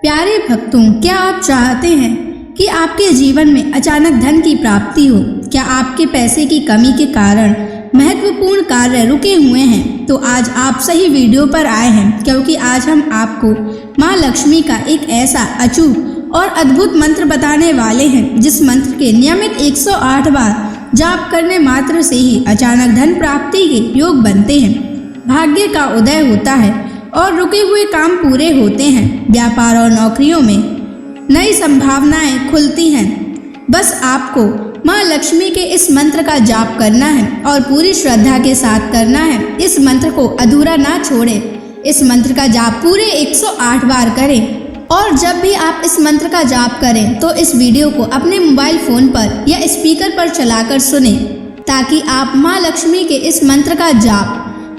प्यारे भक्तों, क्या आप चाहते हैं कि आपके जीवन में अचानक धन की प्राप्ति हो? क्या आपके पैसे की कमी के कारण महत्वपूर्ण कार्य रुके हुए हैं? तो आज आप सही वीडियो पर आए हैं, क्योंकि आज हम आपको माँ लक्ष्मी का एक ऐसा अचूक और अद्भुत मंत्र बताने वाले हैं, जिस मंत्र के नियमित 108 बार जाप करने मात्र से ही अचानक धन प्राप्ति के योग बनते हैं, भाग्य का उदय होता है और रुके हुए काम पूरे होते हैं। व्यापार और नौकरियों में नई संभावनाएं खुलती हैं। बस आपको माँ लक्ष्मी के इस मंत्र का जाप करना है और पूरी श्रद्धा के साथ करना है। इस मंत्र को अधूरा ना छोड़ें। इस मंत्र का जाप पूरे 108 बार करें और जब भी आप इस मंत्र का जाप करें तो इस वीडियो को अपने मोबाइल फोन पर या स्पीकर पर चलाकर सुनें, ताकि आप माँ लक्ष्मी के इस मंत्र का जाप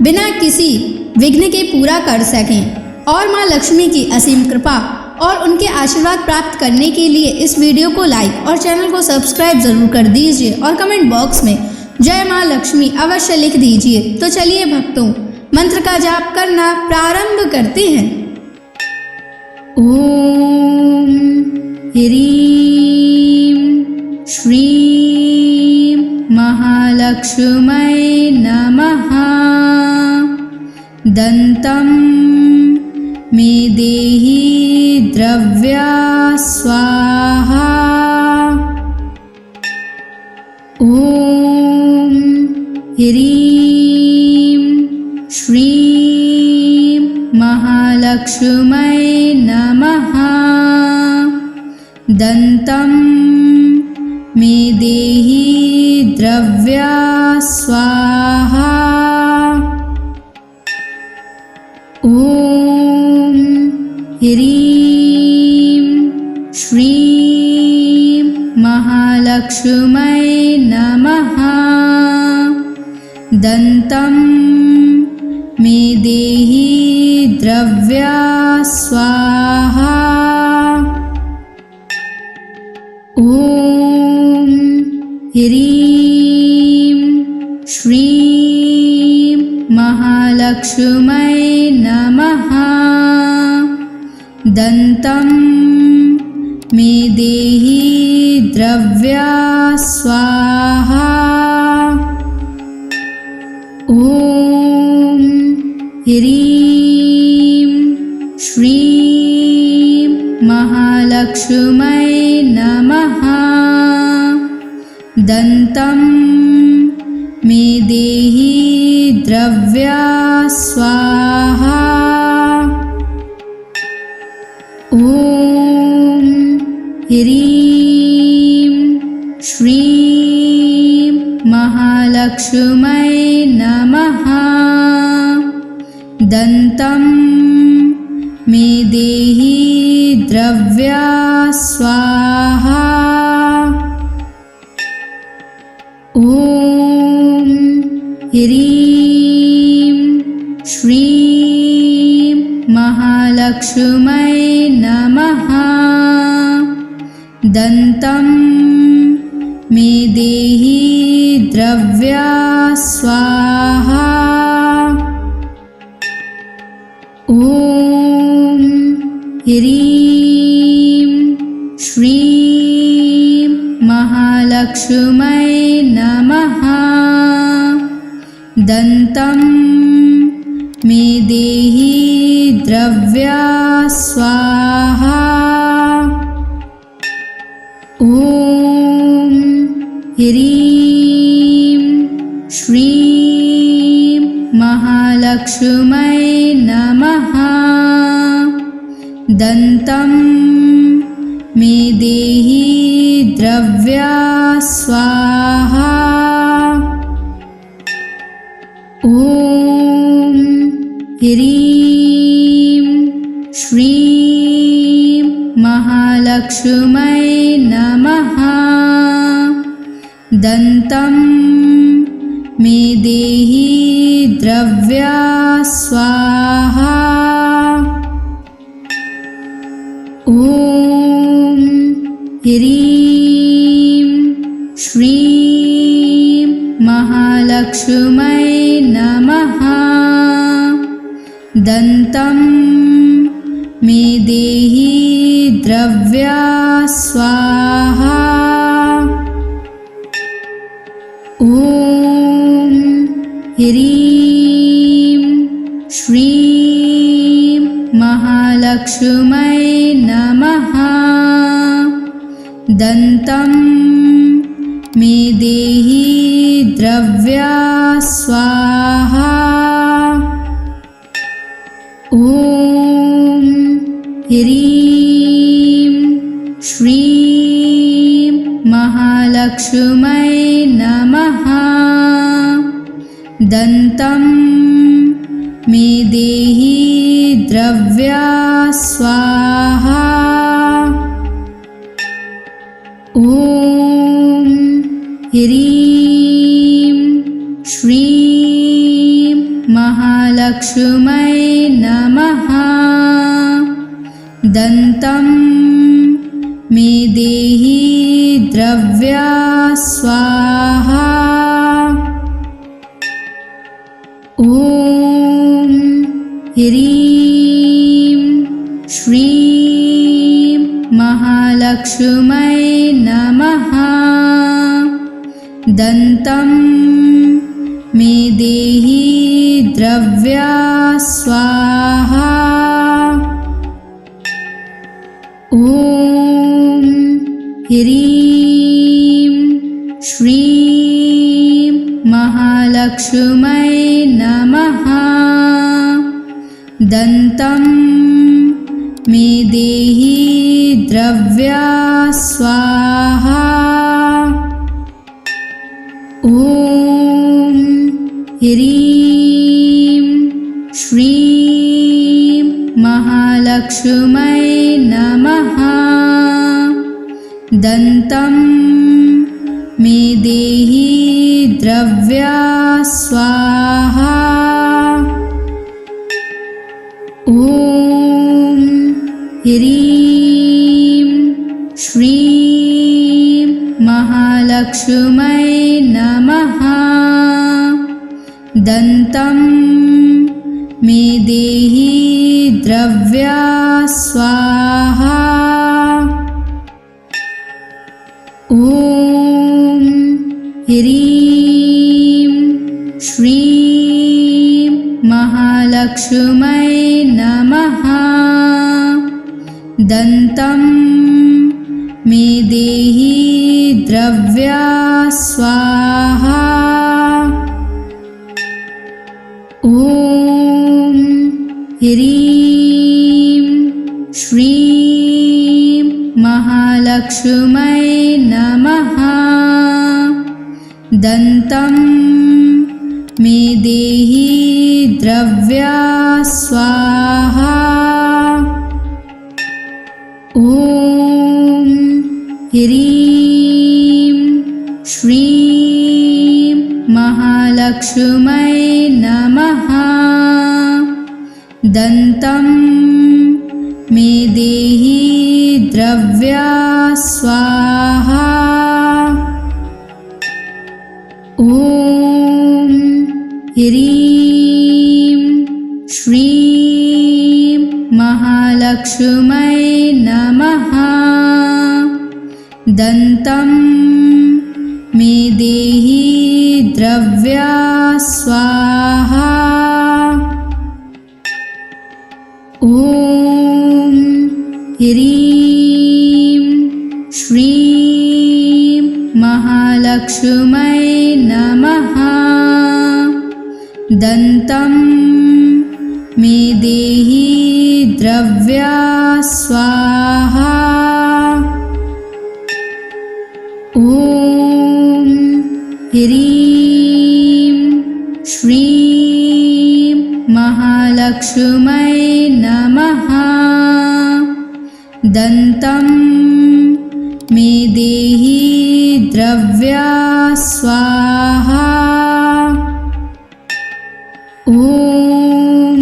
बिना किसी विघ्न के पूरा कर सकें। और माँ लक्ष्मी की असीम कृपा और उनके आशीर्वाद प्राप्त करने के लिए इस वीडियो को लाइक और चैनल को सब्सक्राइब जरूर कर दीजिए और कमेंट बॉक्स में जय माँ लक्ष्मी अवश्य लिख दीजिए। तो चलिए भक्तों, मंत्र का जाप करना प्रारंभ करते हैं। ओम ह्रीं श्रीं महालक्ष्मै नमः। दन्तं मे देहि द्रव्या स्वाहा। ओम ह्रीं श्रीं महालक्ष्मै नमः। दन्तं मे देहि द्रव्या स्वाहा। ओम ह्रीं श्रीं महालक्ष्मै नमः। दन्तं मे देहि द्रव्या स्वाहा। ओम ह्रीं श्रीं महालक्ष्मै नमः। दन्तं मे देहि द्रव्या स्वाहा। ओम ह्रीं श्रीं महालक्ष्मै नमः। दन्तं मे देहि द्रव्या स्वाहा। ओम ह्रीं श्रीं महालक्ष्मै नमः। दन्तं मे देहि द्रव्या स्वाहा। ओम ह्रीं श्रीं महालक्ष्मै नमः। दन्तं मे देहि द्रव्या स्वाहा। ओम ह्रीं श्रीं महालक्ष्मै नमः। दन्तं मे देहि द्रव्या स्वाहा। ओम ह्रीं श्रीं महालक्ष्मै नमः। दन्तं मे देहि द्रव्या स्वाहा। ओम ह्रीं श्रीं महालक्ष्मै नमः। दन्तं मे देहि द्रव्या स्वाहा। ओम ह्रीं श्रीं महालक्ष्मै नमः। दन्तं मे देहि ह्रीं श्रीं महालक्ष्मै नमः। दन्तं मे देहि द्रव्या स्वाहा। ॐ ह्रीं श्रीं महालक्ष्मै नमः। दन्तं मे देहि द्रव्या स्वाहा। ॐ ह्रीं श्रीं महालक्ष्मै नमः। दन्तं मे देहि द्रव्या स्वाहा। ॐ ह्रीं श्रीं महालक्ष्मै नमः। दन्तं मे देहि द्रव्या स्वाहा। ॐ ह्रीं श्रीं महालक्ष्मै नमः। दन्तं मे देहि द्रव्या स्वाहा। ॐ ह्रीं श्रीं महालक्ष्मै नमः। दन्तं मे देहि द्रव्या स्वाहा। ॐ ह्रीं श्रीं महालक्ष्मै नमः। दन्तं मे देहि द्रव्या स्वाहा। ॐ ह्रीं श्रीं महालक्ष्मै नमः। दन्तं मे देहि द्रव्या स्वाहा। ॐ ह्रीं श्रीं महालक्ष्मै नमः। दन्तं मे देहि द्रव्या स्वाहा। ॐ ह्रीं श्रीं महालक्ष्मै नमः। दन्तं मे देहि द्रव्या स्वाहा। ॐ ह्रीं श्रीं महालक्ष्मै नमः। दन्तं मे देहि द्रव्या स्वाहा। ॐ ह्रीं श्रीं महालक्ष्मै नमः। दन्तं मे देहि द्रव्या स्वाहा। ॐ ह्रीं श्रीं महालक्ष्मै नमः। दन्तं मे देहि द्रव्या स्वाहा। ॐ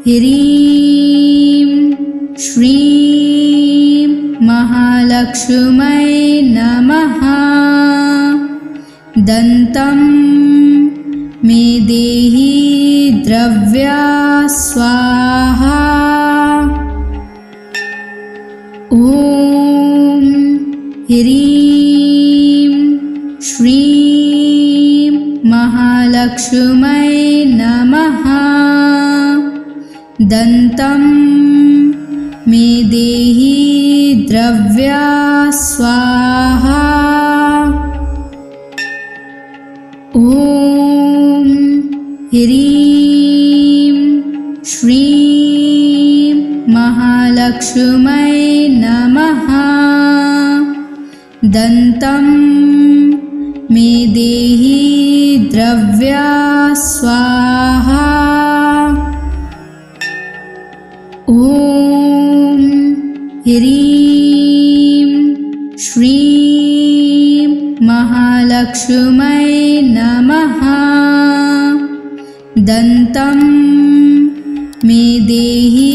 ह्रीं श्रीं महालक्ष्मै नमः। दन्तं मे देहि द्रव्या स्वाहा। ॐ ह्रीं श्रीं महालक्ष्मै महालक्ष्मै नमः। दन्तं मे देहि द्रव्या स्वाहा। ॐ ह्रीं श्रीं महालक्ष्मै नमः। दन्तं मे देहि द्रव्या स्वाहा। ॐ ह्रीं श्रीं महालक्ष्मै नमः। दन्तं मे देहि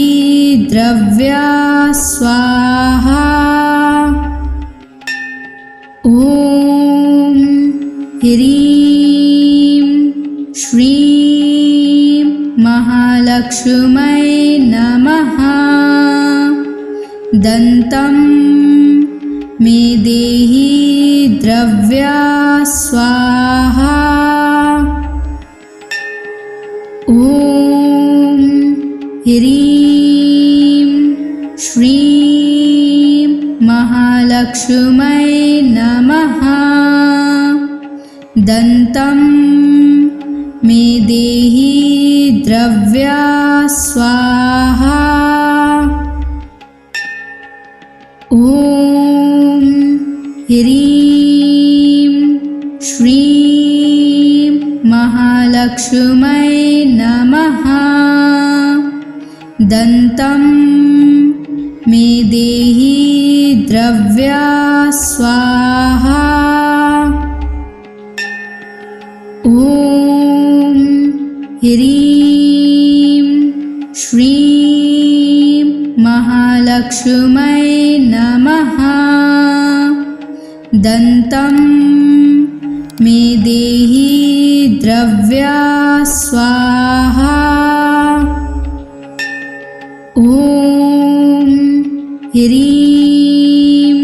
द्रव्या स्वाहा। ॐ ह्रीं श्रीं महालक्ष्मै नमः। दन्तं मे देहि द्रव्या स्वाहा। ॐ ह्रीं श्रीं महालक्ष्मै नमः। दन्तं मे देहि द्रव्या स्वाहा। ॐ ह्रीं श्रीं महालक्ष्मै नमः। दन्तं मे देहि द्रव्या स्वाहा। ॐ ह्रीं श्रीं महालक्ष्मै नमः। दन्तं मे देहि द्रव्या स्वाहा। ॐ ह्रीं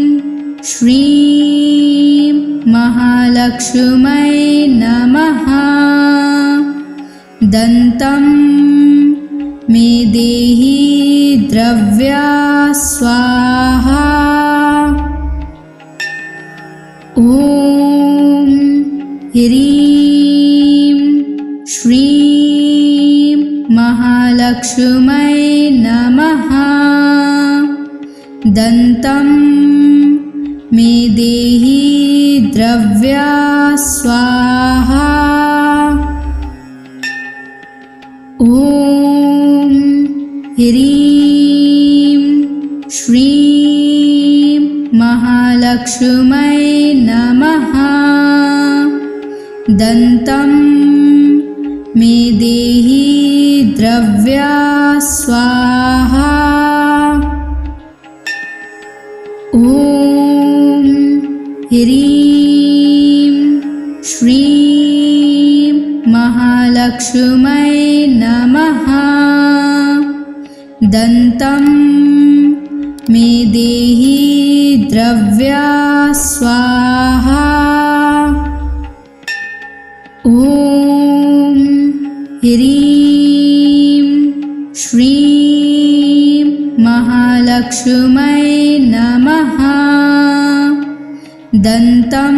श्रीं महालक्ष्मै नमः। दन्तं मे देहि द्रव्या स्वाहा। ॐ ह्रीं श्रीं महालक्ष्मै नमः। दन्तं मे देहि द्रव्या स्वाहा। ॐ ह्रीं श्रीं महालक्ष्मै नमः। दन्तं मे देहि द्रव्या स्वाहा। ॐ ह्रीं श्रीं महालक्ष्मै नमः। दन्तं मे देहि द्रव्या स्वाहा। ॐ ह्रीं श्रीं महालक्ष्मै नमः। दन्तं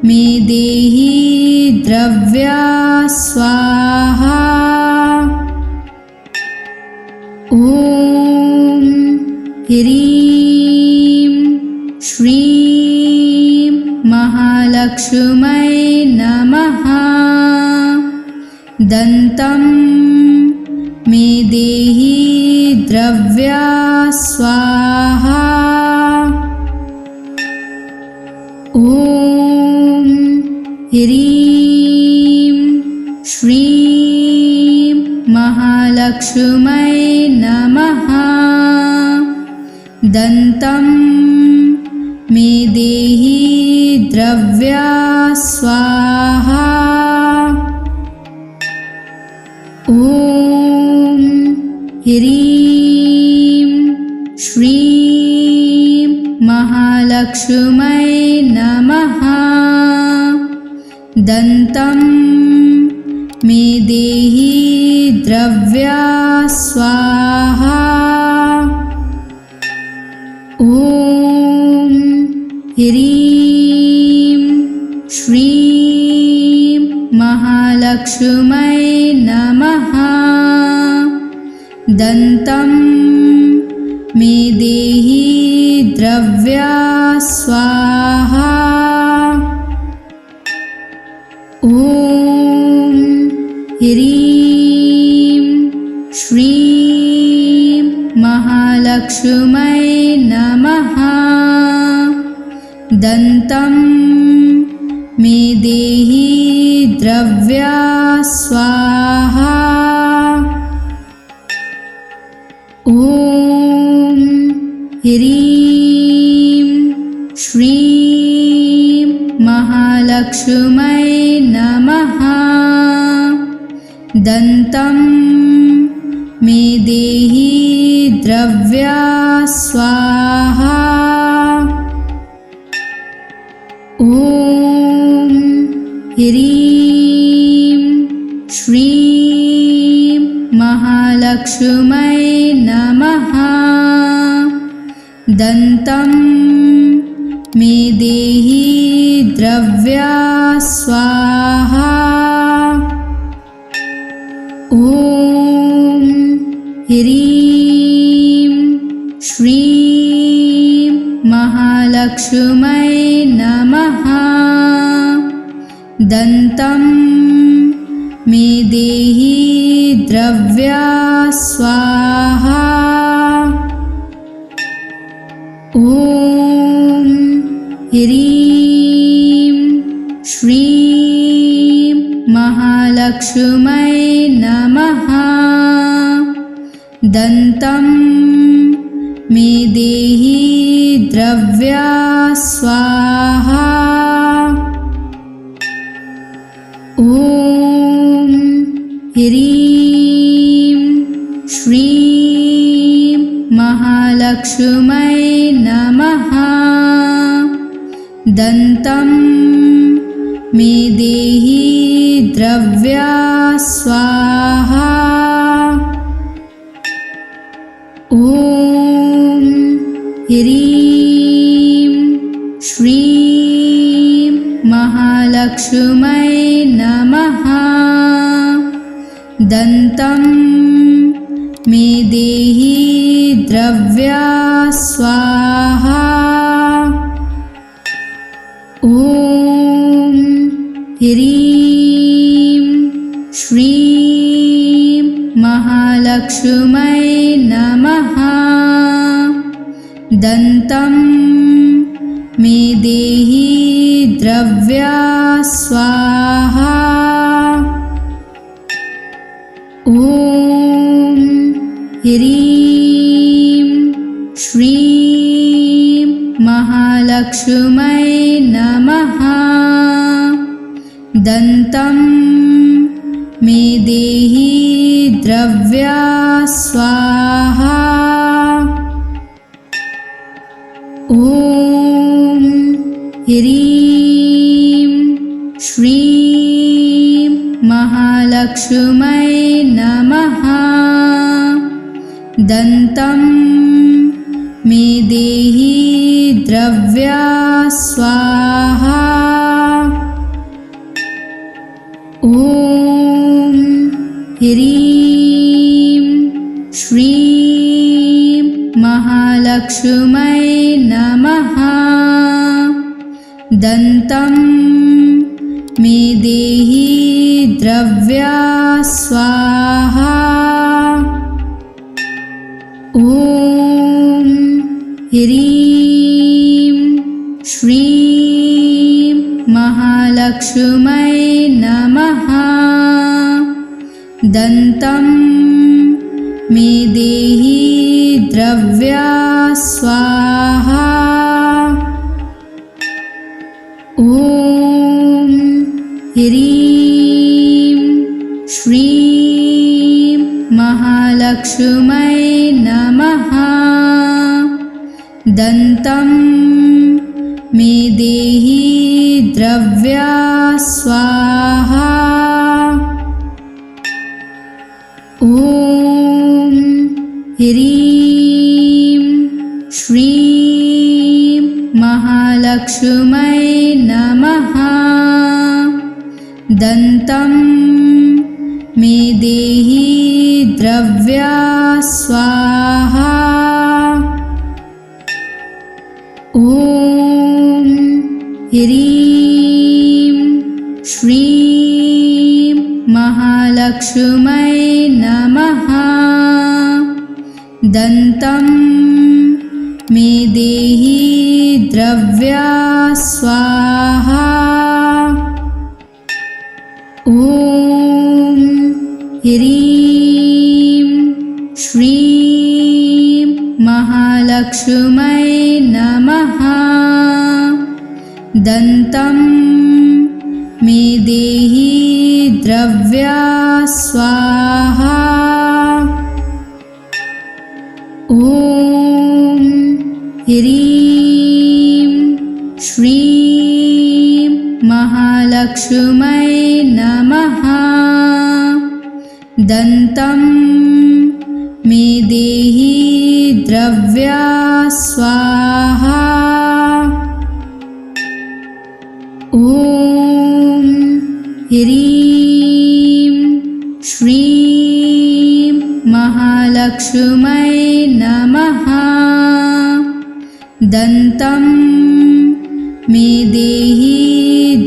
मे देहि द्रव्या स्वाहा। ॐ ह्रीं श्रीं महालक्ष्मै नमः। दन्तं मे देहि द्रव्या स्वाहा। ॐ ह्रीं श्रीं महालक्ष्मै नमः। दन्तं मे देहि द्रव्या स्वाहा। ॐ ह्रीं श्रीं महालक्ष्मै नमः। दन्तं मे देहि द्रव्या स्वाहा। ॐ ह्रीं श्रीं महालक्ष्मै नमः। दन्तं मे देहि द्रव्या स्वाहा। ॐ ह्रीं श्रीं महालक्ष्मै नमः। दन्तं मे देहि द्रव्या स्वाहा। ॐ ह्रीं श्रीं महालक्ष्मै नमः। दन्तं मे देहि द्रव्या स्वाहा। ॐ ह्रीं श्रीं महालक्ष्मै नमः। दन्तं मे देहि द्रव्या स्वाहा। ॐ ह्रीं श्रीं महालक्ष्मै नमः। दन्तं मे देहि द्रव्या स्वाहा। ॐ ह्रीं श्रीं महालक्ष्मै नमः। दन्तं मे देहि द्रव्या स्वाहा। ॐ ह्रीं श्रीं महालक्ष्मै नमः। दन्तं मे देहि द्रव्या स्वाहा। ॐ ह्रीं श्रीं महालक्ष्मै नमः। दन्तं मे देहि द्रव्या स्वाहा। ॐ ह्रीं श्रीं महालक्ष्मै नमः। दन्तं मे देहि द्रव्या स्वाहा। ॐ ह्रीं श्रीं महालक्ष्मै नमः। दन्तं मे देहि द्रव्या स्वाहा। ॐ ह्रीं श्रीं महालक्ष्मै नमः। दन्तं मे देहि द्रव्या स्वाहा। ॐ ह्रीं श्रीं महालक्ष्मै नमः। दन्तं मे देहि द्रव्या स्वाहा। ॐ ह्रीं श्रीं महालक्ष्मै नमः। दन्तं मे देहि द्रव्या स्वाहा। ॐ ह्रीं श्रीं महालक्ष्मै नमः। दन्तं मे देहि द्रव्या स्वाहा। ह्रीं श्रीं महालक्ष्मै नमः। दन्तं मे देहि द्रव्या स्वाहा। ॐ ह्रीं श्रीं महालक्ष्मै नमः। दन्तं मे देहि द्रव्या स्वाहा। ॐ ह्रीं श्रीं महालक्ष्मै नमः। दन्तं मे देहि द्रव्या स्वाहा। ॐ ह्रीं श्रीं महालक्ष्मै नमः। दन्तं मे देहि द्रव्या स्वाहा। ॐ ह्रीं श्रीं महालक्ष्मै नमः। दन्तं मे देहि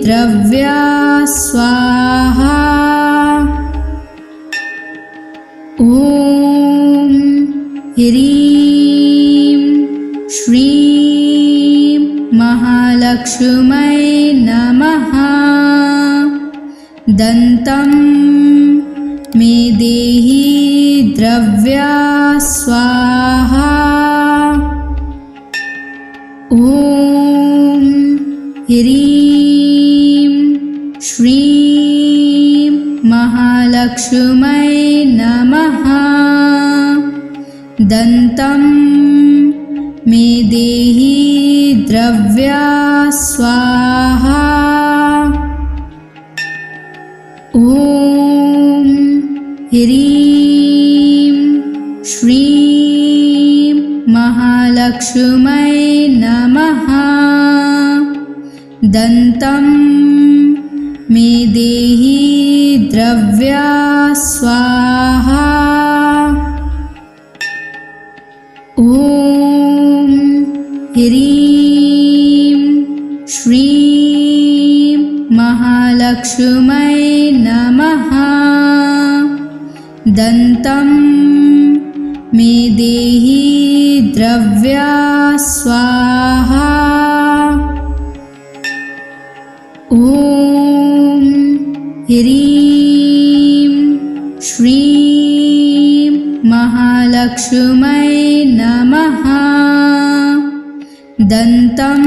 द्रव्या स्वाहा। ॐ ह्रीं श्रीं महालक्ष्मै नमः। दन्तं मे देहि द्रव्या स्वाहा। ॐ ह्रीं श्रीं महालक्ष्मै नमः। दन्तं मे देहि द्रव्या स्वाहा। ॐ ह्रीं श्रीं महालक्ष्मै नमः। दन्तं मे देहि द्रव्या स्वाहा। ॐ ह्रीं श्रीं महालक्ष्मै नमः। दन्तं मे देहि द्रव्या स्वाहा। ॐ ह्रीं श्रीं महालक्ष्मै नमः। दन्तं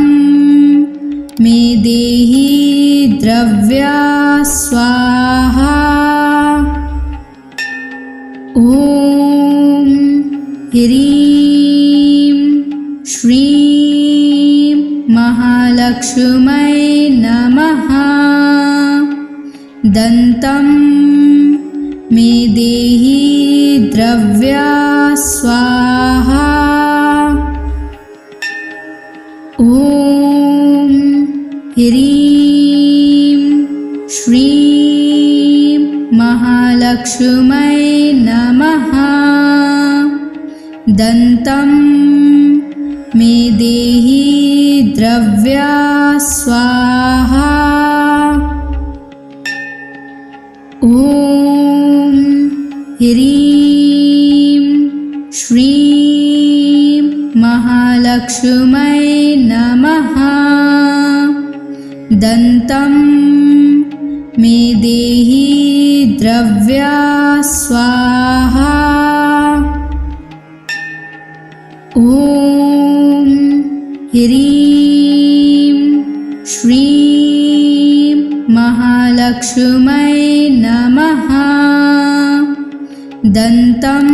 मे देहि द्रव्या स्वाहा। ॐ ह्रीं श्रीं महालक्ष्मै नमः। दन्तं मे देहि द्रव्या स्वाहा। ॐ ह्रीं श्रीं महालक्ष्मै नमः। दन्तं मे देहि द्रव्या स्वाहा। ॐ ह्रीं श्रीं महालक्ष्मै नमः। दन्तं मे देहि द्रव्या स्वाहा। ॐ ह्रीं श्रीं महालक्ष्मै नमः। दन्तं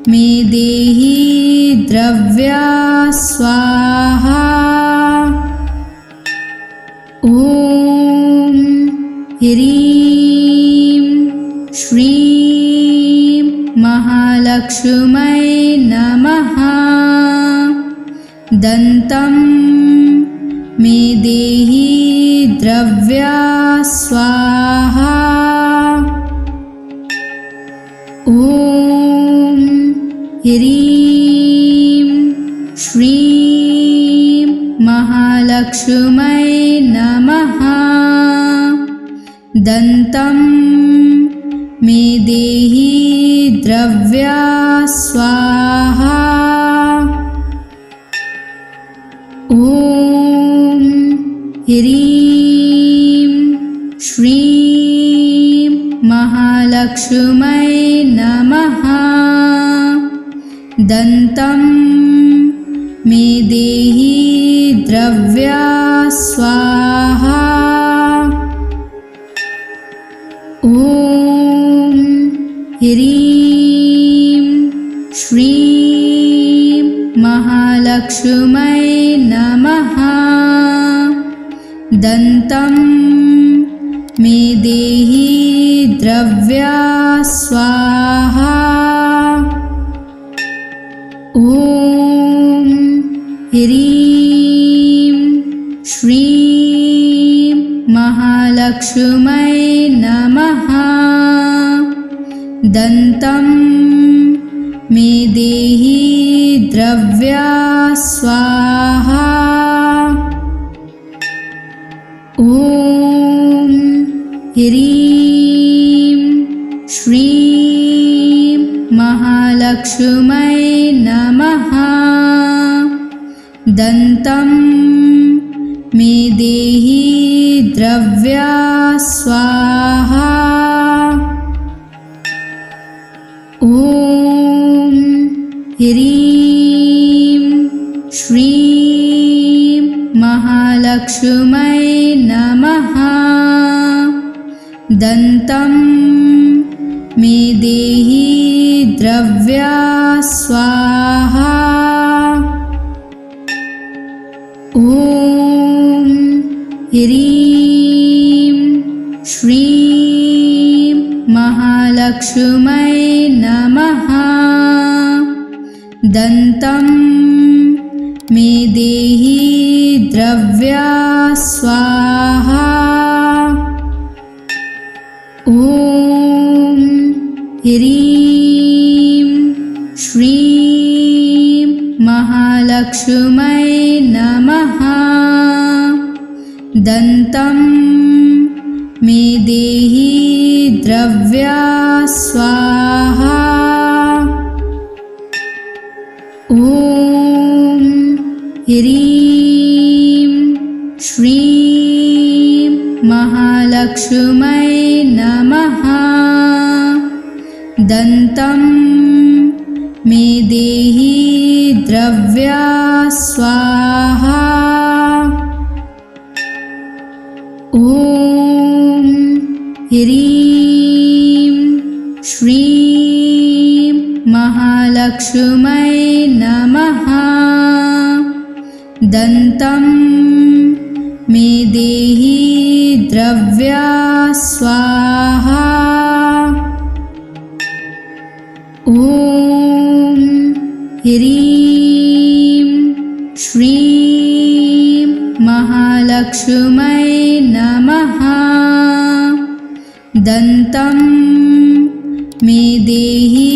मे देहि द्रव्या स्वाहा। ॐ ह्रीं श्रीं महालक्ष्मी महालक्ष्मै नमः। दन्तं मे देहि द्रव्या स्वाहा। ॐ ह्रीं श्रीं महालक्ष्मै नमः। दन्तं मे देहि द्रव्या स्वाहा। ॐ ह्रीं श्रीं महालक्ष्मै नमः। दन्तं मे देहि द्रव्या स्वाहा। ॐ ह्रीं श्रीं महालक्ष्मै नमः। दन्तं मे देहि द्रव्या स्वाहा। ॐ ह्रीं श्रीं महालक्ष्मै नमः। दन्तं मे देहि द्रव्या स्वाहा। ॐ ह्रीं श्रीं महालक्ष्मै नमः। दन्तं मे देहि द्रव्या स्वाहा। ॐ ह्रीं श्रीं महालक्ष्मै नमः। दन्तं मे देहि द्रव्या स्वाहा। ॐ ह्रीं श्रीं महालक्ष्मै नमः। दन्तं मे देहि द्रव्या स्वाहा। ॐ ह्रीं श्रीं महालक्ष्मै नमः। दन्तं मे देहि द्रव्या स्वाहा। ॐ ह्रीं श्रीं महालक्ष्मै नमः। दन्तं मे देहि द्रव्या स्वाहा। ॐ ह्रीं श्रीं महालक्ष्मै नमः। दन्तं मे देहि द्रव्या स्वाहा। ॐ ह्रीं श्रीं महालक्ष्मै नमः। दन्तं मे देहि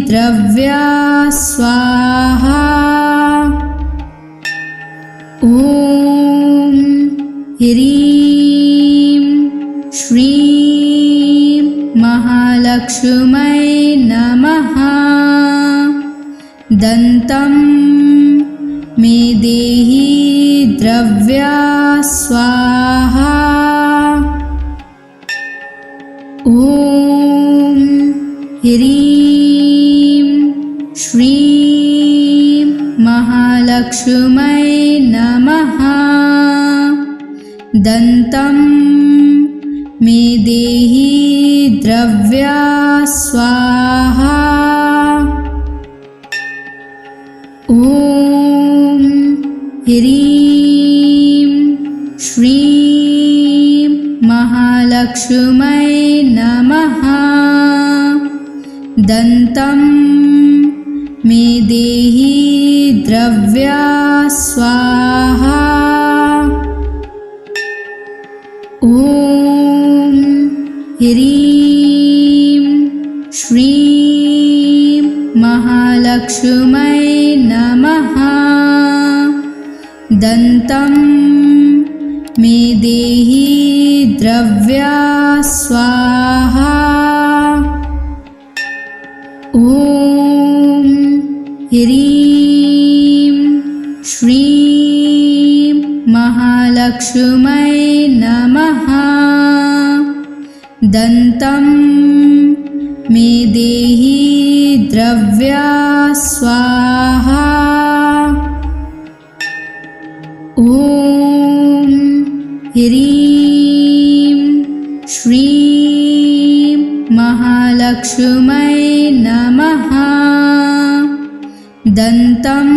द्रव्या स्वाहा। ॐ ह्रीं श्रीं महालक्ष्मै नमः। दन्तं मे देहि द्रव्या स्वाहा। ॐ ह्रीं श्रीं महालक्ष्मै नमः। दन्तं मे देहि द्रव्या स्वाहा। ॐ ह्रीं श्रीं महालक्ष्मै नमः। दन्तं मे देहि द्रव्या स्वाहा। ॐ ह्रीं श्रीं महालक्ष्मै नमः। दन्तं मे देहि द्रव्या स्वाहा। ॐ ह्रीं श्रीं महालक्ष्मै नमः। दन्तं मे देहि द्रव्या स्वाहा। ॐ ह्रीं श्रीं महालक्ष्मै नमः। दन्तं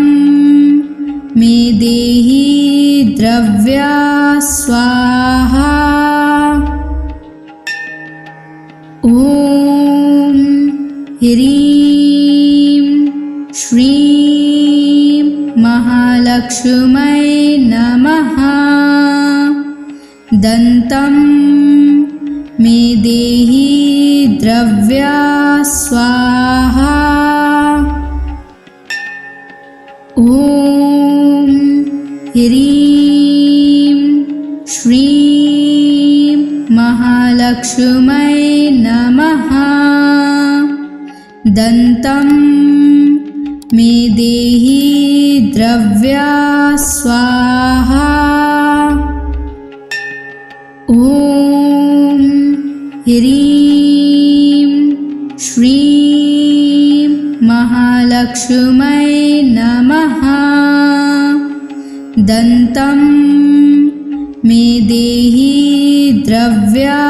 मे देहि द्रव्या स्वाहा। ॐ ह्रीं श्रीं महालक्ष्मै नमः। दन्तं मे देहि द्रव्या स्वाहा। ॐ ह्रीं श्रीं महालक्ष्मै नमः। दन्तं मे देहि द्रव्या स्वाहा। ॐ ह्रीं श्रीं महालक्ष्मै नमः। दन्तं मे देहि द्रव्या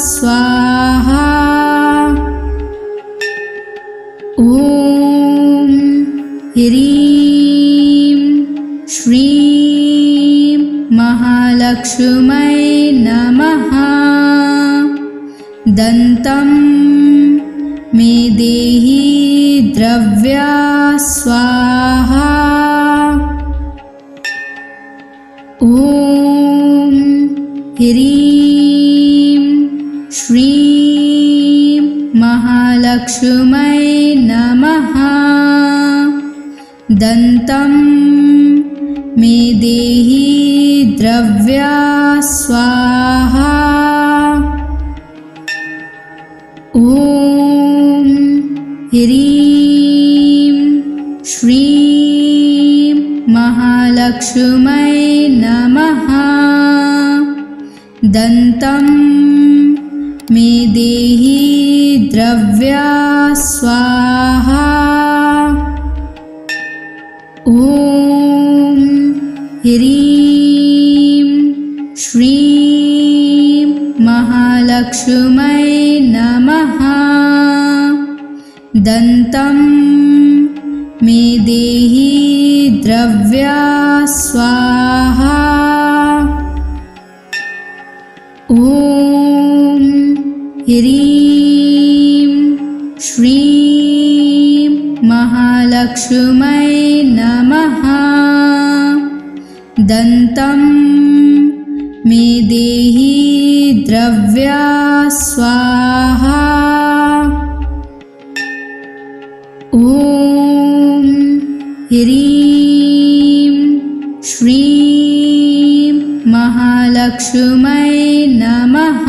स्वाहा। ॐ ह्रीं श्रीं महालक्ष्मै नमः। दन्तं मे देहि द्रव्या स्वाहा। ॐ ह्रीं श्रीं महालक्ष्मै नमः। दन्तं मे देहि द्रव्या स्वाहा। ॐ ह्रीं श्रीं महालक्ष्मै नमः। दन्तं मे देहि द्रव्या स्वाहा। ॐ ह्रीं श्रीं महालक्ष्मै नमः। दन्तं मे देहि द्रव्या स्वाहा। ॐ ह्रीं श्रीं महालक्ष्मै नमः। दन्तं मे देहि द्रव्या स्वाहा। ॐ ह्रीं श्रीं महालक्ष्मै नमः।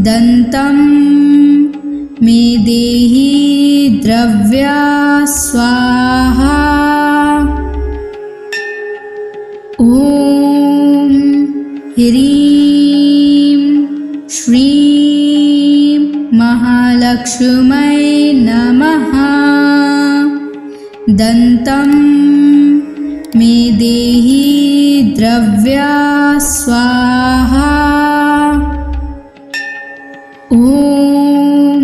दन्तं मे देहि द्रव्या स्वाहा। ॐ ह्रीं श्रीं महालक्ष्मै नमः। दन्तं मे देहि द्रव्या स्वाहा। ॐ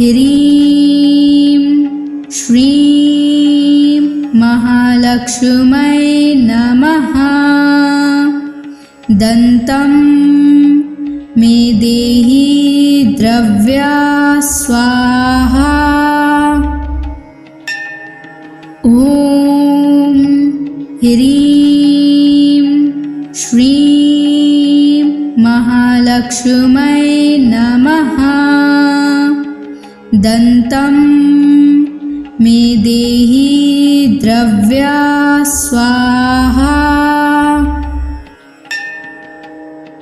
ह्रीं श्रीं महालक्ष्मै नमः। दन्तं मे देहि द्रव्या स्वाहा। ह्रीं श्रीं महालक्ष्मै नमः। दन्तं मे देहि द्रव्या स्वाहा।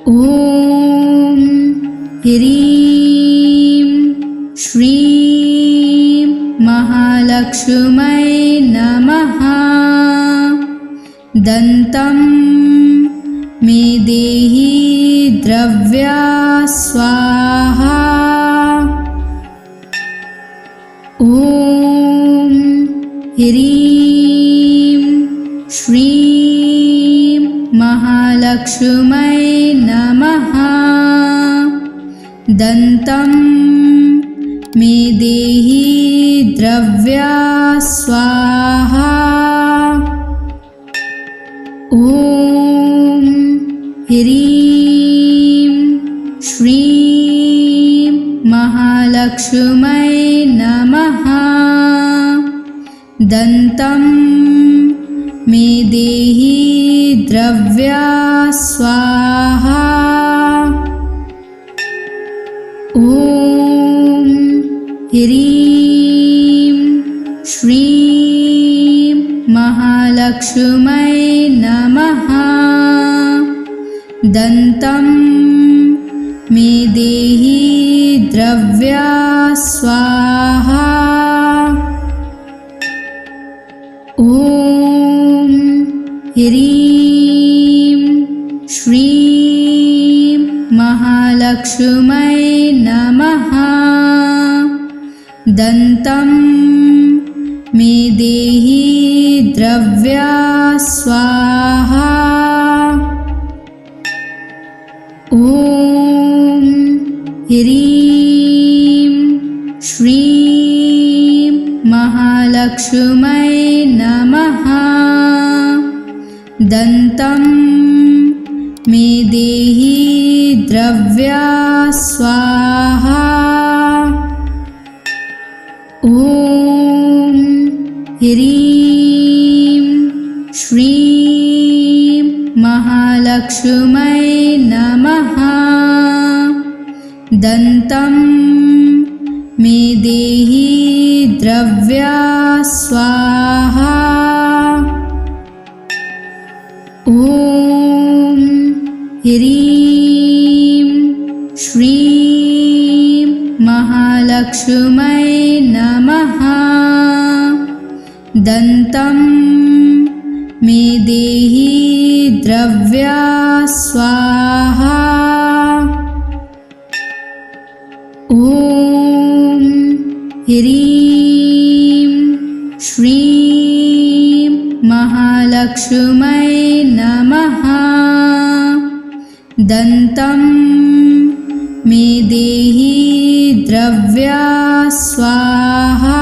ॐ ह्रीं श्रीं महालक्ष्मै नमः। दन्तं मे देहि द्रव्या स्वाहा। ॐ ह्रीं श्रीं महालक्ष्मै नमः। दन्तं मे देहि द्रव्या स्वाहा। ॐ ह्रीं श्रीं महालक्ष्मै नमः। दन्तं मे देहि द्रव्या स्वाहा। ॐ ह्रीं श्रीं महालक्ष्मै नमः। दन्तं मे देहि द्रव्या स्वाहा। ॐ ह्रीं श्रीं महालक्ष्मै नमः। दन्तं मे देहि द्रव्या स्वाहा। ॐ ह्रीं श्रीं महालक्ष्मै नमः। दन्तं मे देहि द्रव्या स्वाहा। ॐ ह्रीं श्रीं महालक्ष्मै नमः। दन्तं मे देहि द्रव्या स्वाहा। ॐ ह्रीं श्रीं महालक्ष्मै नमः। दन्तं मे देहि द्रव्या स्वाहा। ॐ ह्रीं श्रीं महालक्ष्मै नमः। दन्तं मे देहि द्रव्या स्वाहा।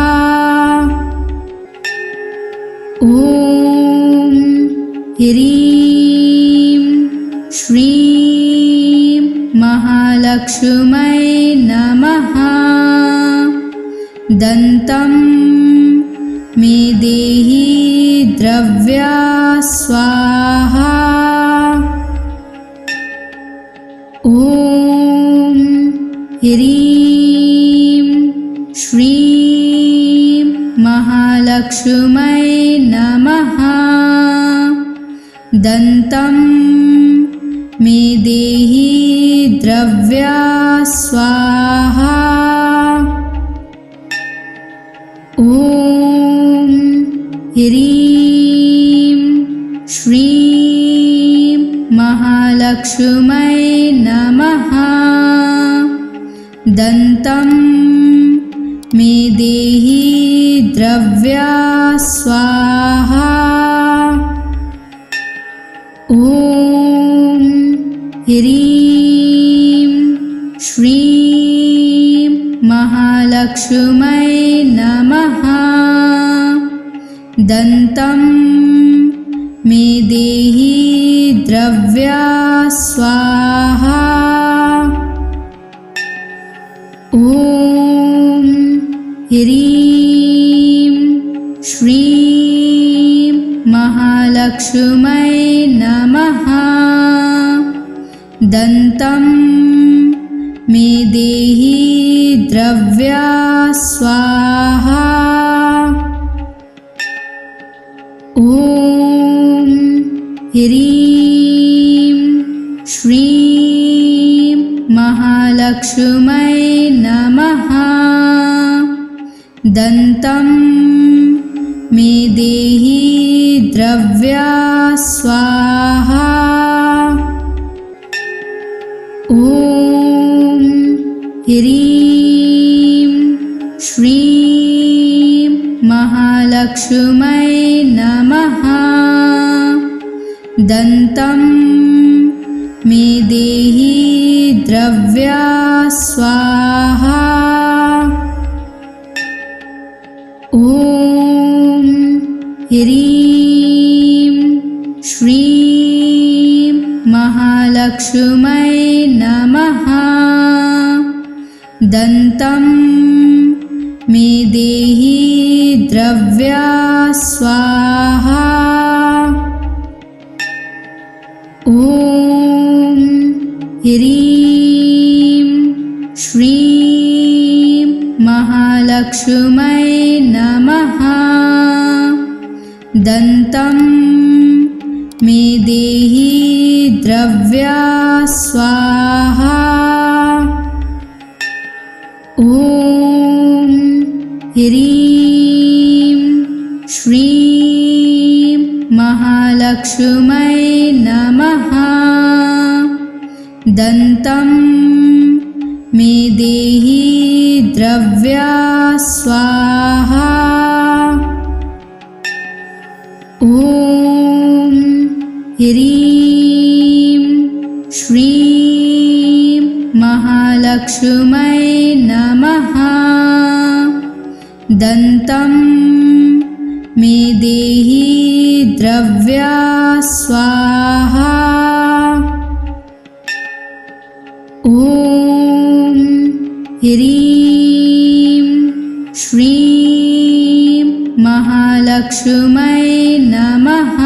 ॐ ह्रीं श्रीं महालक्ष्मै नमः। दन्तं मे देहि द्रव्या स्वाहा। ॐ ह्रीं श्रीं महालक्ष्मै नमः। दन्तं मे देहि द्रव्या स्वाहा। ॐ ह्रीं श्रीं महालक्ष्मै नमः। दन्तं मे देहि द्रव्या स्वाहा। ॐ ह्रीं श्रीं महालक्ष्मै नमः। दन्तं मे देहि द्रव्या स्वाहा। ॐ ह्रीं श्रीं महालक्ष्मै महालक्ष्मै नमः। दन्तं मे देहि द्रव्या स्वाहा। ॐ ह्रीं श्रीं महालक्ष्मै नमः। दन्तं मे देहि द्रव्या स्वाहा। ॐ ह्रीं श्रीं महालक्ष्मै नमः। दन्तं मे देहि द्रव्या स्वाहा। ॐ ह्रीं श्रीं महालक्ष्मै नमः। दन्तं मे देहि द्रव्या स्वाहा। ॐ ह्रीं श्रीं महालक्ष्मै नमः। दन्तं मे देहि द्रव्या स्वाहा। ॐ ह्रीं श्रीं महालक्ष्मै नमः। दन्तं मे देहि द्रव्या स्वाहा। ॐ ह्रीं श्रीं महालक्ष्मै नमः। दन्तं मे देहि द्रव्या स्वाहा। ॐ ह्रीं श्रीं महालक्ष्मै नमः।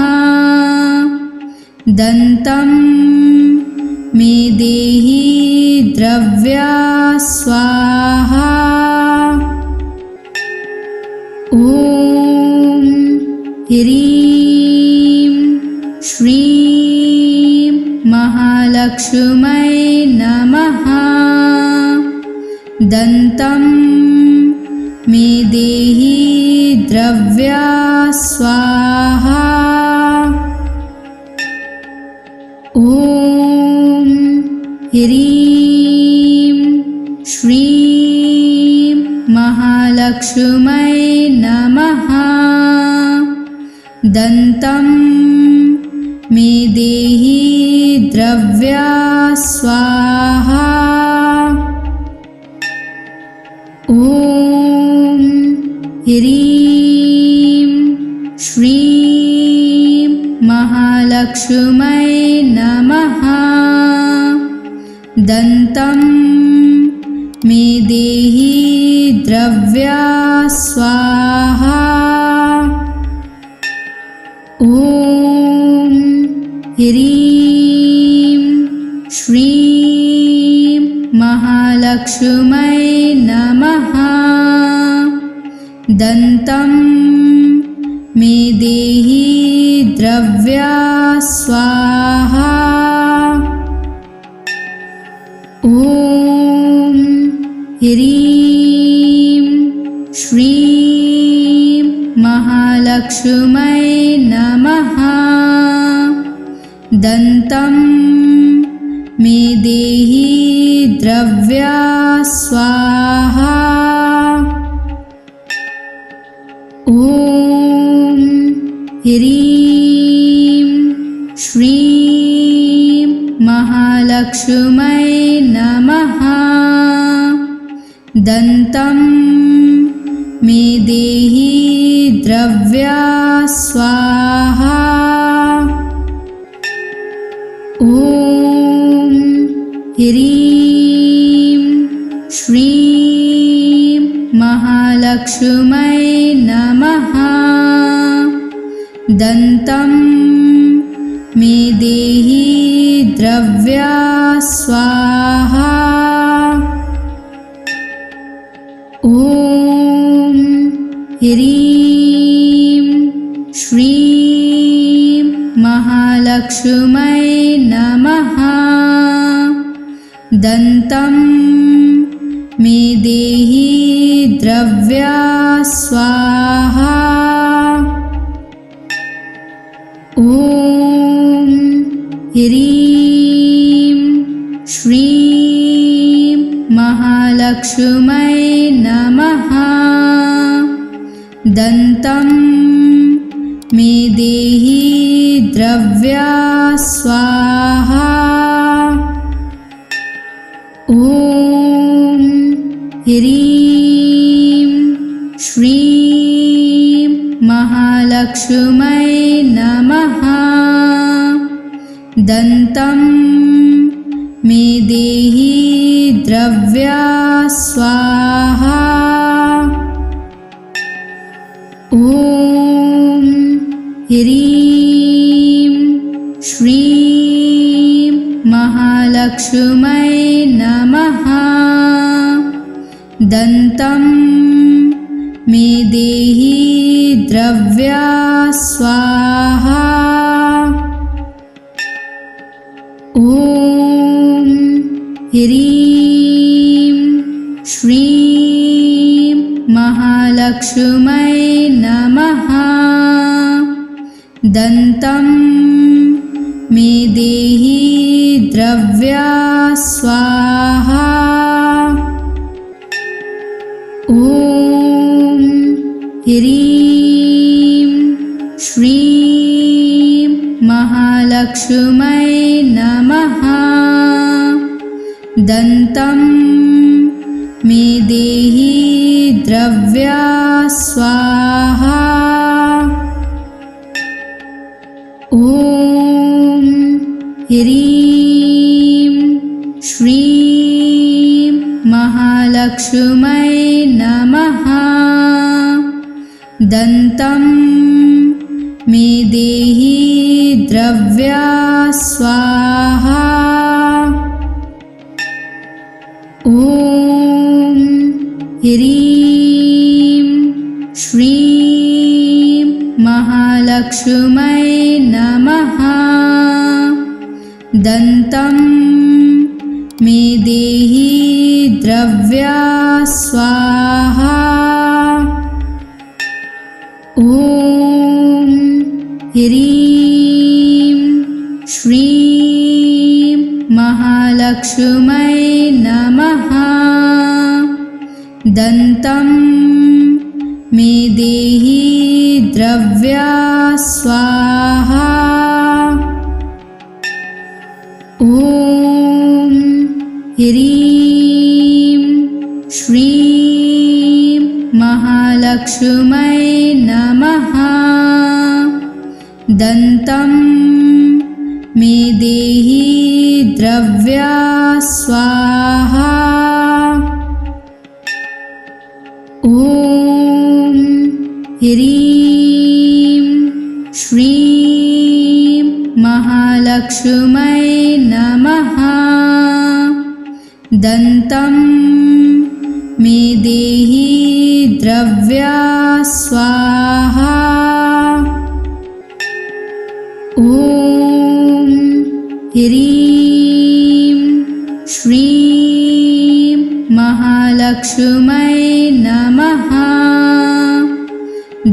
दन्तं मे देहि द्रव्या स्वाहा। ॐ ह्रीं श्रीं महालक्ष्मै नमः। दन्तं मे देहि द्रव्या स्वाहा। ॐ ह्रीं श्रीं महालक्ष्मै नमः। दन्तं मे देहि द्रव्या स्वाहा। ॐ ह्रीं श्रीं महालक्ष्मै नमः। दन्तं मे देहि द्रव्या स्वाहा। ॐ ह्रीं श्रीं महालक्ष्मै नमः। दन्तं मे देहि द्रव्या स्वाहा। ॐ ह्रीं श्रीं महालक्ष्मै नमः। दन्तं मे देहि द्रव्या स्वाहा। ॐ ह्रीं श्रीं महालक्ष्मै नमः। दन्तं मे देहि द्रव्या स्वाहा। ॐ ह्रीं श्रीं महालक्ष्मै नमः। दन्तं द्रव्या स्वाहा। ॐ ह्रीं श्रीं महालक्ष्मै नमः। दन्तं मे देहि द्रव्या स्वाहा। ॐ ह्रीं श्रीं महालक्ष्मै नमः। दन्तं मे देहि द्रव्या स्वाहा। ॐ ह्रीं श्रीं महालक्ष्मै नमः। दन्तं मे देहि द्रव्या स्वाहा। ॐ ह्रीं श्रीं महालक्ष्मै नमः। दन्तं मे देहि द्रव्या स्वाहा। ॐ ह्रीं श्रीं महालक्ष्मै नमः। दन्तं मे देहि द्रव्या स्वाहा। ॐ ह्रीं श्रीं महालक्ष्मै नमः। दन्तं मे देहि द्रव्या स्वाहा। ॐ ह्रीं श्रीं महालक्ष्मै नमः। दन्तं मे देहि द्रव्या स्वाहा। ॐ ह्रीं श्रीं महालक्ष्मै नमः। दन्तं मे देहि द्रव्या स्वाहा। ॐ ह्रीं श्रीं महालक्ष्मै नमः। दन्तं मे देहि द्रव्या स्वाहा। ॐ ह्रीं श्रीं महालक्ष्मै नमः। दन्तं मे देहि द्रव्या स्वाहा। ॐ ह्रीं श्रीं महालक्ष्मै नमः। दन्तं मे देहि द्रव्या स्वाहा। ॐ ह्रीं श्रीं महालक्ष्मै नमः।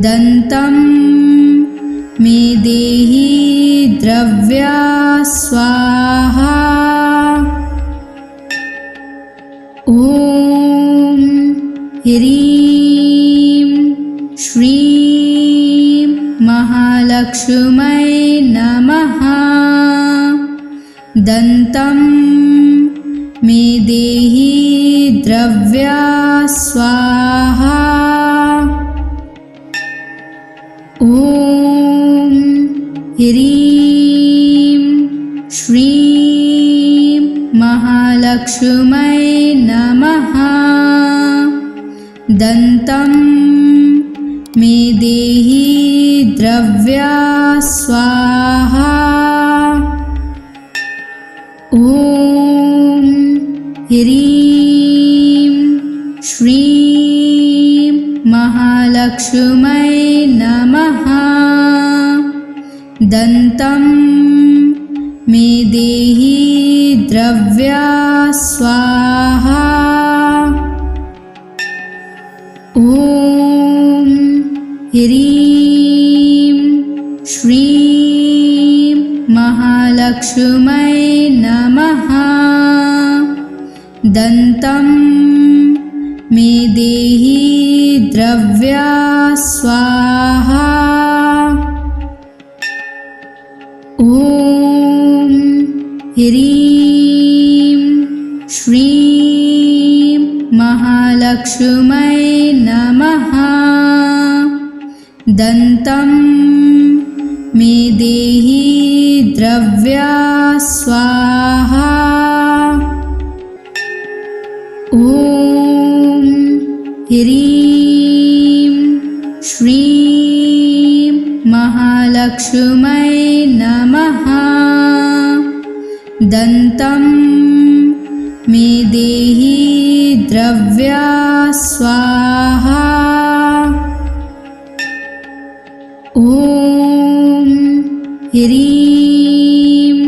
दन्तं मे देहि द्रव्या स्वाहा। ॐ ह्रीं श्रीं महालक्ष्मै नमः। दन्तं मे देहि द्रव्या स्वाहा। ॐ ह्रीं श्रीं महालक्ष्मै नमः। दन्तं मे देहि द्रव्या स्वाहा। महालक्ष्मै नमः। दन्तं मे देहि द्रव्या स्वाहा। ॐ ह्रीं श्रीं महालक्ष्मै नमः। दन्तं मे देहि द्रव्या स्वाहा। ॐ ह्रीं श्रीं महालक्ष्मै नमः। दन्तं मे देहि द्रव्या स्वाहा। ॐ ह्रीं श्रीं महालक्ष्मै नमः। दन्तं मे देहि द्रव्या स्वाहा। ॐ ह्रीं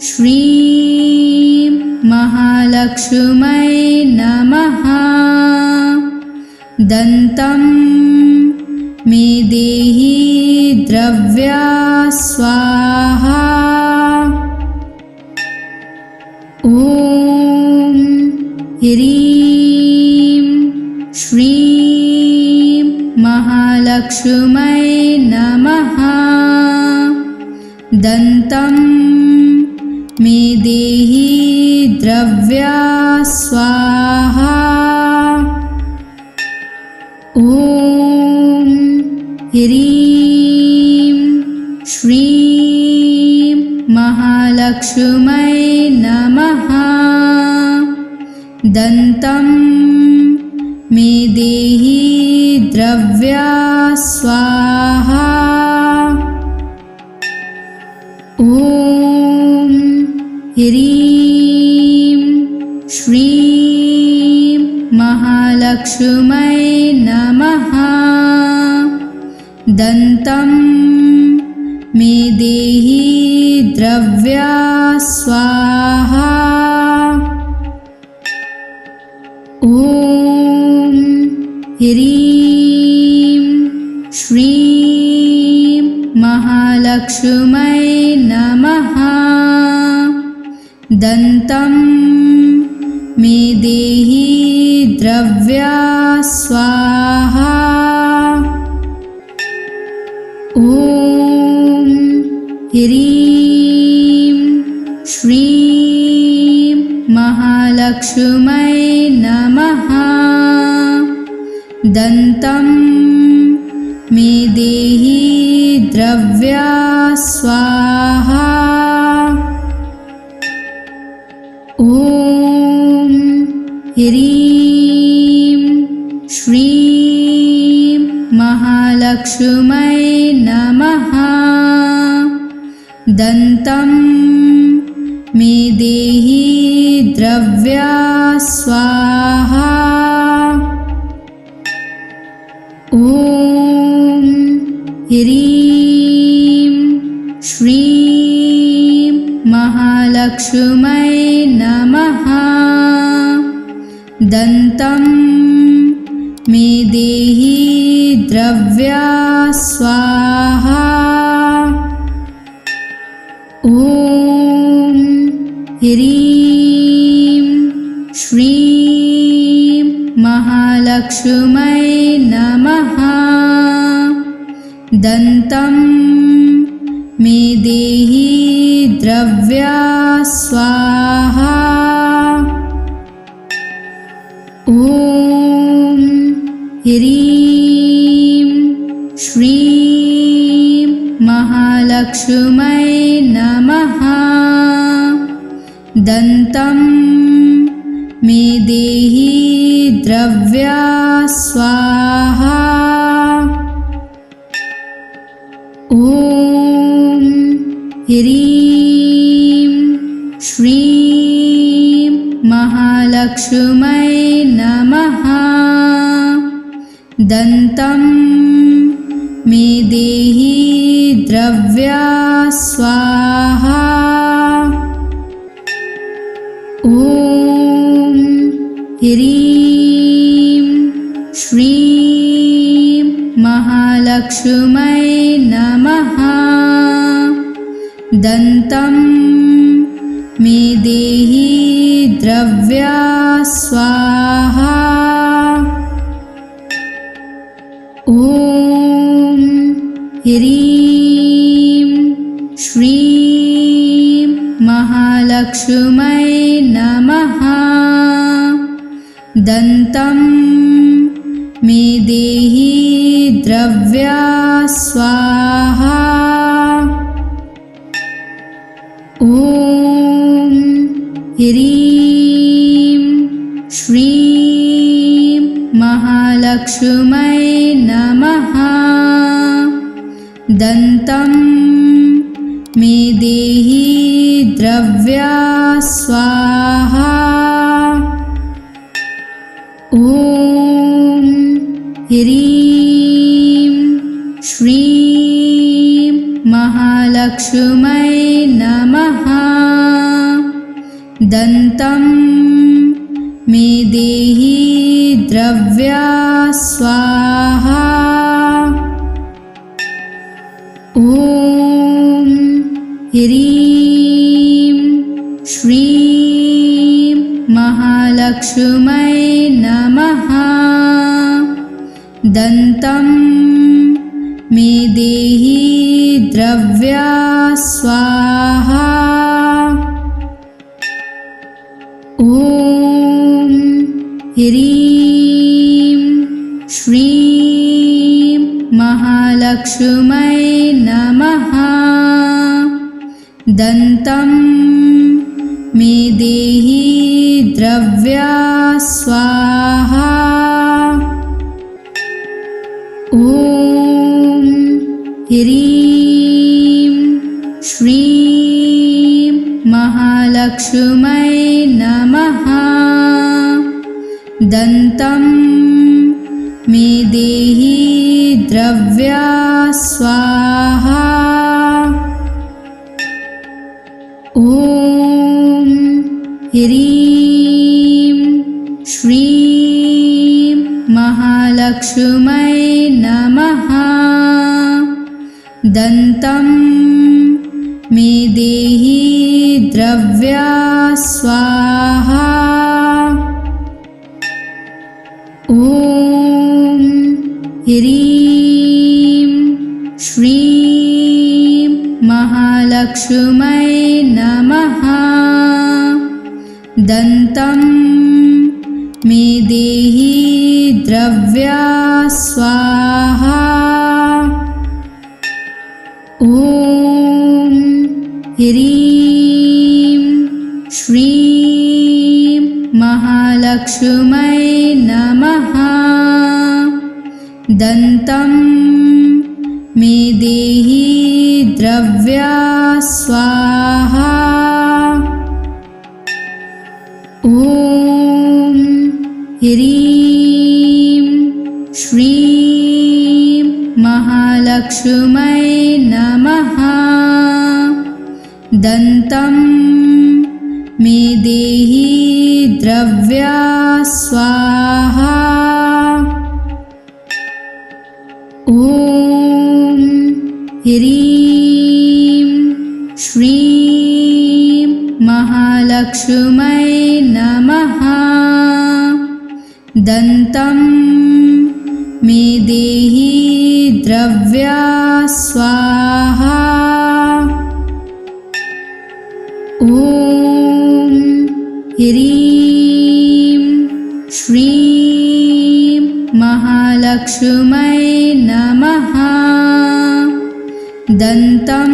श्रीं महालक्ष्मै नमः। दन्तं मे देहि द्रव्या स्वाहा। ॐ ह्रीं श्रीं महालक्ष्मै नमः। दन्तं मे देहि द्रव्या स्वाहा। ॐ ह्रीं श्रीं महालक्ष्मै नमः। दन्तं मे देहि द्रव्या स्वाहा। ॐ ह्रीं श्रीं महालक्ष्मै नमः। दन्तं मे देहि द्रव्या स्वाहा। ॐ ह्रीं श्रीं महालक्ष्मै नमः। दन्तं मे देहि द्रव्या स्वाहा। ॐ ह्रीं श्रीं महालक्ष्मै नमः। दन्तं मे देहि द्रव्या स्वाहा। ॐ ह्रीं श्रीं महालक्ष्मै नमः। दन्तं मे देहि द्रव्या स्वाहा। ॐ ह्रीं श्रीं महालक्ष्मै नमः। दन्तं मे देहि द्रव्या स्वाहा। ॐ ह्रीं श्रीं महालक्ष्मै नमः। दन्तं मे देहि द्रव्या स्वाहा। ॐ ह्रीं श्रीं महालक्ष्मै नमः। दन्तं मे देहि द्रव्या स्वाहा। ॐ ह्रीं श्रीं महालक्ष्मै नमः। दन्तं मे देहि द्रव्या स्वाहा। ॐ ह्रीं श्रीं महालक्ष्मै नमः। दन्तं मे देहि द्रव्या स्वाहा। ॐ ह्रीं श्रीं महालक्ष्मै नमः। दन्तं मे देहि द्रव्या स्वाहा। ॐ ह्रीं श्रीं महालक्ष्मै नमः। दन्तं मे देहि द्रव्या स्वाहा। ॐ ह्रीं श्रीं महालक्ष्मै नमः। दन्तं मे देहि द्रव्या स्वाहा। ॐ ह्रीं श्रीं महालक्ष्मै नमः। दन्तं मे देहि द्रव्या स्वाहा। ॐ ह्रीं श्रीं महालक्ष्मै नमः। दन्तं मे देहि द्रव्या स्वाहा। ॐ ह्रीं श्रीं महालक्ष्मै नमः। दन्तं मे देहि द्रव्या स्वाहा। ॐ ह्रीं श्रीं महालक्ष्मै नमः। दन्तं मे देहि द्रव्या स्वाहा। ॐ ह्रीं श्रीं महालक्ष्मै नमः। दन्तं मे देहि द्रव्या स्वाहा। ॐ ह्रीं श्रीं महालक्ष्मै नमः। दन्तं मे देहि द्रव्या स्वाहा। ॐ ह्रीं श्रीं महालक्ष्मै नमः। दन्तं मे देहि द्रव्या स्वाहा। ॐ ह्रीं श्रीं महालक्ष्मै नमः। दन्तं मे देहि द्रव्या स्वाहा। ॐ ह्रीं श्रीं महालक्ष्मै नमः। दन्तं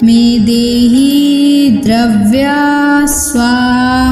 मे देहि द्रव्या स्वाहा।